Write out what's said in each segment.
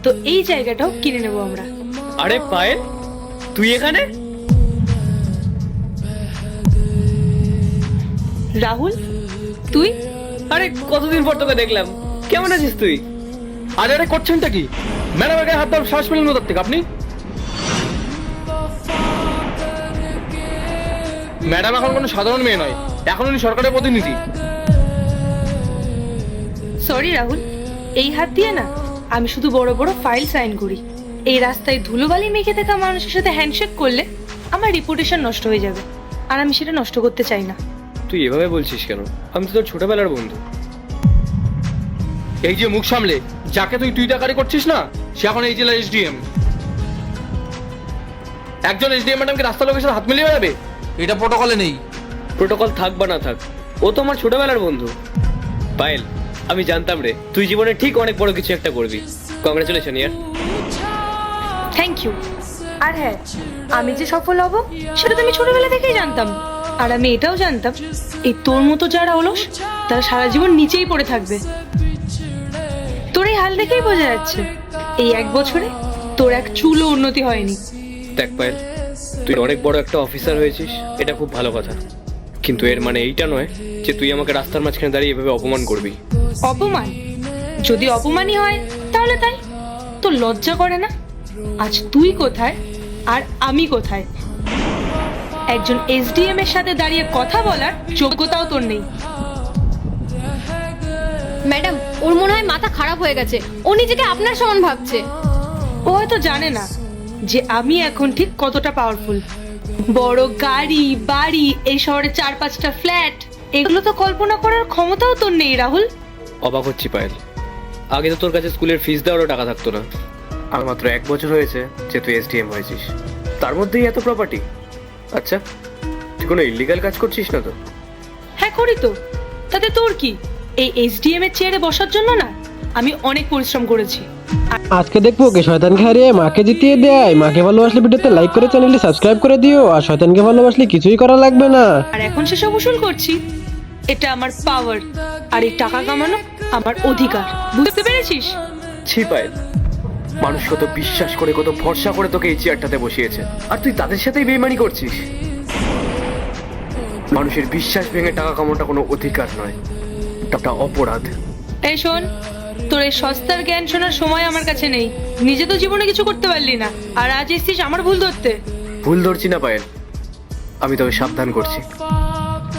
তো এই জায়গাটাও কিনে নেবো আমরা। আরে পায়েল, তুই এখানে? রাহুল, তুই? আরে কতদিন পর তোকে দেখলাম, কেমন আছিস তুই? আরে আরে করছেনটা কি? ম্যাডামের গায়ে হাত দেওয়ার শ্বাস পেলেন কোথা থেকে আপনি? ম্যাডাম এখন কোনো সাধারণ মেয়ে নয়, এখন উনি সরকারের প্রতিনিধি। সরি রাহুল, এই হাত দিয়ে না আমি শুধু বড় বড় ফাইল সাইন করি। এই রাস্তায় ধুলোবালি মেখে থাকা মানুষের সাথে হ্যান্ডশেক করলে আমার রিপুটেশন নষ্ট হয়ে যাবে, আর আমি সেটা নষ্ট করতে চাই না। তুই এভাবে বলছিস কেন? আমি তো তোর ছোটবেলার বন্ধু। এই যে মুখ সামলে যাকে তুই তুই তাকারি করছিস না, সে এখন এই জেলার এসডিএম। একজন এসডিএম ম্যাডামকে রাস্তার লোকের সাথে হাত মিলিয়ে বেড়াবে? এটা প্রোটোকলে নেই। প্রোটোকল থাক বা না থাক, ও তো আমার ছোটবেলার বন্ধু। পায়েল, আমি জানতাম রে তুই জীবনে ঠিক অনেক বড় কিছু একটা করবি। কংগ্রেচুলেশন ইয়ার। Thank you. আর হ্যাঁ, আমি যে সফল হব সেটা তো আমি ছোটবেলা থেকেই জানতাম। আর আমি এটাও জানতাম, এই তোর মতো যারা অলস তারা সারা জীবন নিচেই পড়ে থাকবে। তোর এই হাল দেখেই বোঝা যাচ্ছে এই 1 বছরে তোর এক চুলও উন্নতি হয়নি। দেখ পায়েল, তুই অনেক বড় একটা অফিসার হয়েছিস, এটা খুব ভালো কথা, কিন্তু এর মানে এইটা নয় যে তুই আমাকে রাস্তার মাঝখানে দাঁড়িয়ে এভাবে অপমান করবি। অপমান? যদি অপমানই হয় তাহলে তাই। তোর লজ্জা করে না? আজ তুই কোথায় আর আমি কোথায়? একজন এসডিএম এর সাথে দাঁড়িয়ে কথা বলার যোগ্যতাও তোর নেই। ম্যাডাম, ওর মনে হয় মাথা খারাপ হয়ে গেছে, ও নিজেকে আপনার সমান ভাবছে। ও হয়তো জানে না যে আমি এখন ঠিক কতটা পাওয়ারফুল। বড় গাড়ি বাড়ি, এই শহরে 4-5টা ফ্ল্যাট, এগুলো তো কল্পনা করার ক্ষমতাও তোর নেই রাহুল। অবাক হচ্ছি পায়েল, আগে তো তোর কাছে স্কুলের ফিস দেওয়ারও টাকা থাকতো না, আর মাত্র 1 বছর হয়েছে যে তুই এসডিএম হয়েছিস, তার মধ্যেই এত প্রপার্টি। আচ্ছা, তুই কোনো ইলিগাল কাজ করছিস না তো? হ্যাঁ করি তো, তাতে তোর কি? এই এসডিএম এর চেয়ারে বসার জন্য না আমি অনেক পরিশ্রম করেছি। আজকে দেখবো কে শয়তানকে হারিয়ে মাকে জিতিয়ে দেয়। মাকে ভালোবাসলে ভিডিওতে লাইক করে চ্যানেলটি সাবস্ক্রাইব করে দিও, আর শয়তানকে ভালোবাসলে কিছুই করা লাগবে না। আর এখন সেসব উসুল করছি, এটা আমার পাওয়ার, আর এই টাকা কামানো আমার অধিকার। বুঝতে পেরেছিস? ছি পায়েল, মানুষ কত বিশ্বাস করে কত ভরসা করে তোকে এই চেয়ারটাতে বসিয়েছে, আর তুই তাদের সাথেই বেইমানি করছিস। মানুষের বিশ্বাস ভেঙে টাকা কামানোটা কোনো অধিকার নয়, এটা অপরাধ। এই শোন, তোর এই সস্তার জ্ঞান শোনার সময় আমার কাছে নেই। নিজে তো জীবনে কিছু করতে পারলি না, আর আজ এসছিস আমার ভুল ধরতে। ভুল ধরছি না পায়েল, আমি তোকে সাবধান করছি।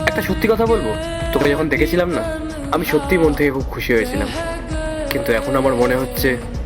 একটা সত্যি কথা বলবো, তোকে যখন দেখেছিলাম না, আমি সত্যি মন থেকে খুব খুশি হয়েছিলাম, কিন্তু এখন আমার মনে হচ্ছে